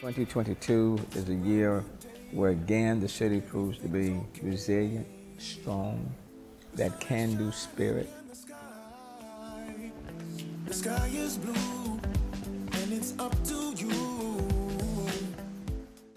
2022 is a year where again the city proves to be resilient, strong, that can-do spirit. The sky is blue, and it's up to you.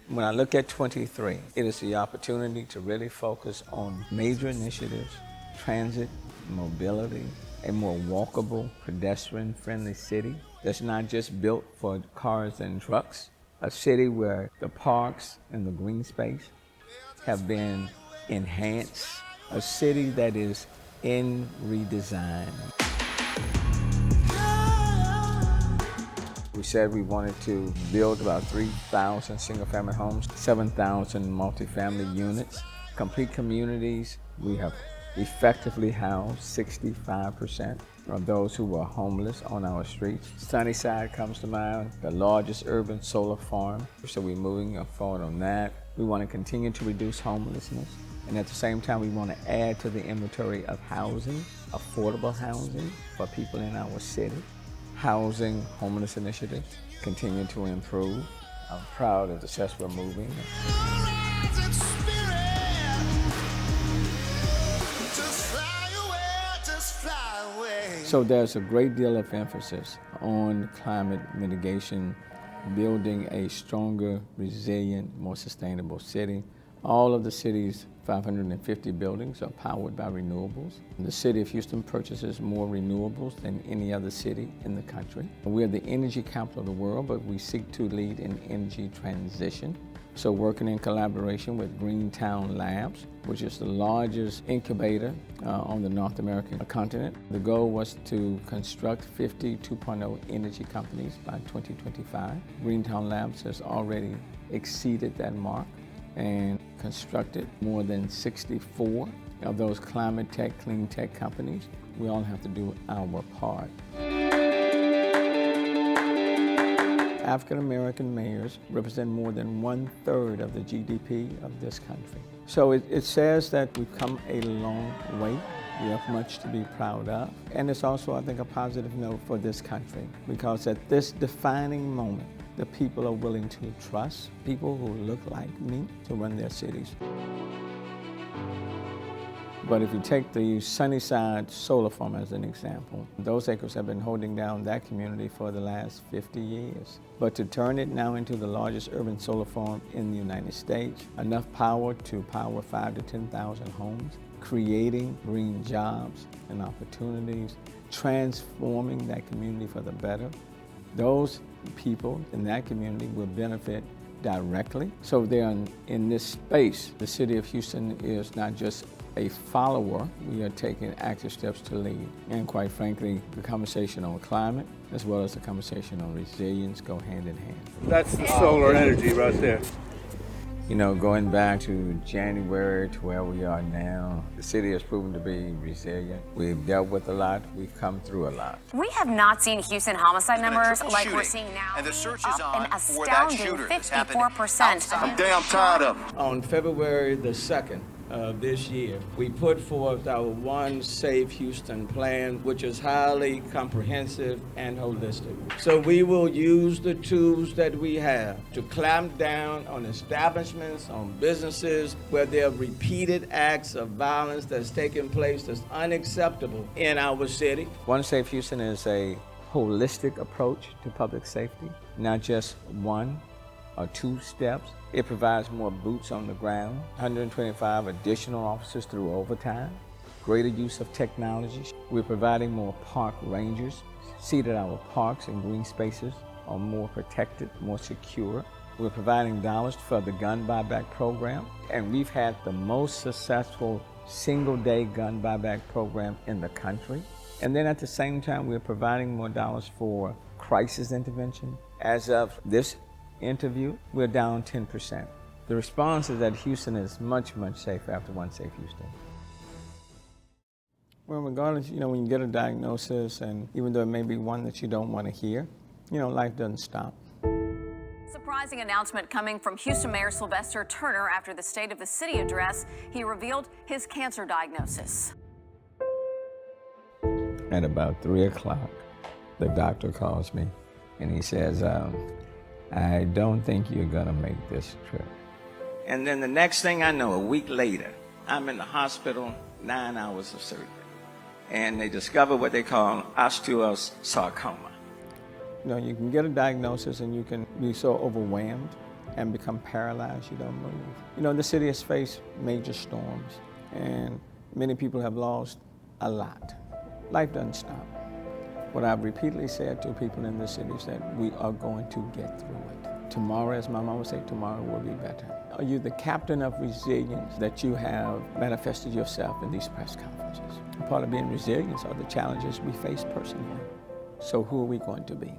When I look at 23, it is the opportunity to really focus on major initiatives, transit, mobility, a more walkable, pedestrian-friendly city that's not just built for cars and trucks, a city where the parks and the green space have been enhanced, a city that is in redesign. We said we wanted to build about 3,000 single-family homes, 7,000 multifamily units, complete communities. We have effectively housed 65% of those who were homeless on our streets. Sunnyside comes to mind, the largest urban solar farm. So we're moving forward on that. We want to continue to reduce homelessness. And at the same time, we want to add to the inventory of housing, affordable housing for people in our city. Housing, homeless initiatives continue to improve. I'm proud of the steps we're moving. So there's a great deal of emphasis on climate mitigation, building a stronger, resilient, more sustainable city. All of the city's 550 buildings are powered by renewables. The city of Houston purchases more renewables than any other city in the country. We're the energy capital of the world, but we seek to lead in energy transition. So working in collaboration with Greentown Labs, which is the largest incubator on the North American continent. The goal was to construct 50 2.0 energy companies by 2025. Greentown Labs has already exceeded that mark and constructed more than 64 of those climate tech, clean tech companies. We all have to do our part. African-American mayors represent more than 1/3 of the GDP of this country. So it says that we've come a long way. We have much to be proud of. And it's also, I think, a positive note for this country, because at this defining moment, the people are willing to trust people who look like me to run their cities. But if you take the Sunnyside Solar Farm as an example, those acres have been holding down that community for the last 50 years. But to turn it now into the largest urban solar farm in the United States, enough power to power 5,000 to 10,000 homes, creating green jobs and opportunities, transforming that community for the better, those people in that community will benefit directly. So they're in this space. The city of Houston is not just a follower, we are taking active steps to lead. And quite frankly, the conversation on climate as well as the conversation on resilience go hand in hand. That's the solar energy right there. You know, going back to January to where we are now, the city has proven to be resilient. We've dealt with a lot. We've come through a lot. We have not seen Houston homicide numbers like we're seeing now. And the search is on an for that astounding shooter. 54%. I'm damn tired of it. On February the 2nd of this year, we put forth our One Safe Houston plan, which is highly comprehensive and holistic. So we will use the tools that we have to clamp down on establishments, on businesses where there are repeated acts of violence that's taking place that's unacceptable in our city. One Safe Houston is a holistic approach to public safety, not just one or two steps. It provides more boots on the ground, 125 additional officers through overtime, greater use of technology. We're providing more park rangers, see that our parks and green spaces are more protected, more secure. We're providing dollars for the gun buyback program, and we've had the most successful single-day gun buyback program in the country. And then at the same time, we're providing more dollars for crisis intervention. As of this interview, we're down 10%. The response is that Houston is much, much safer after One Safe Houston. Well, regardless, you know, when you get a diagnosis, and even though it may be one that you don't want to hear, you know, life doesn't stop. Surprising announcement coming from Houston Mayor Sylvester Turner after the State of the City address. He revealed his cancer diagnosis. At about 3 o'clock, the doctor calls me and he says, I don't think you're gonna make this trip. And then the next thing I know, a week later, I'm in the hospital, 9 hours of surgery. And they discover what they call osteosarcoma. You know, you can get a diagnosis and you can be so overwhelmed and become paralyzed you don't move. You know, the city has faced major storms and many people have lost a lot. Life doesn't stop. What I've repeatedly said to people in this city is that we are going to get through it. Tomorrow, as my mom would say, tomorrow will be better. Are you the captain of resilience that you have manifested yourself in these press conferences? And part of being resilient are the challenges we face personally. So who are we going to be?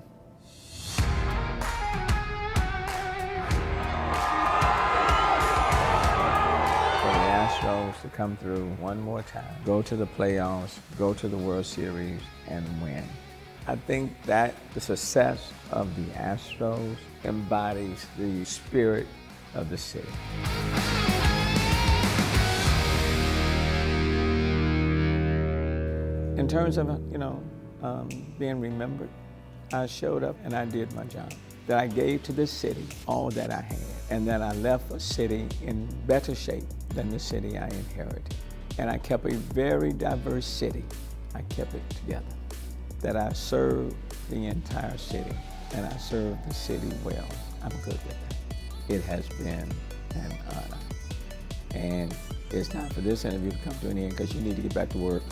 For the Astros to come through one more time, go to the playoffs, go to the World Series, and win. I think that the success of the Astros embodies the spirit of the city. In terms of, being remembered, I showed up and I did my job. That I gave to this city all that I had, and that I left a city in better shape than the city I inherited. And I kept a very diverse city. I kept it together. That I served the entire city, and I served the city well. I'm good with that. It has been an honor. And it's time for this interview to come to an end because you need to get back to work.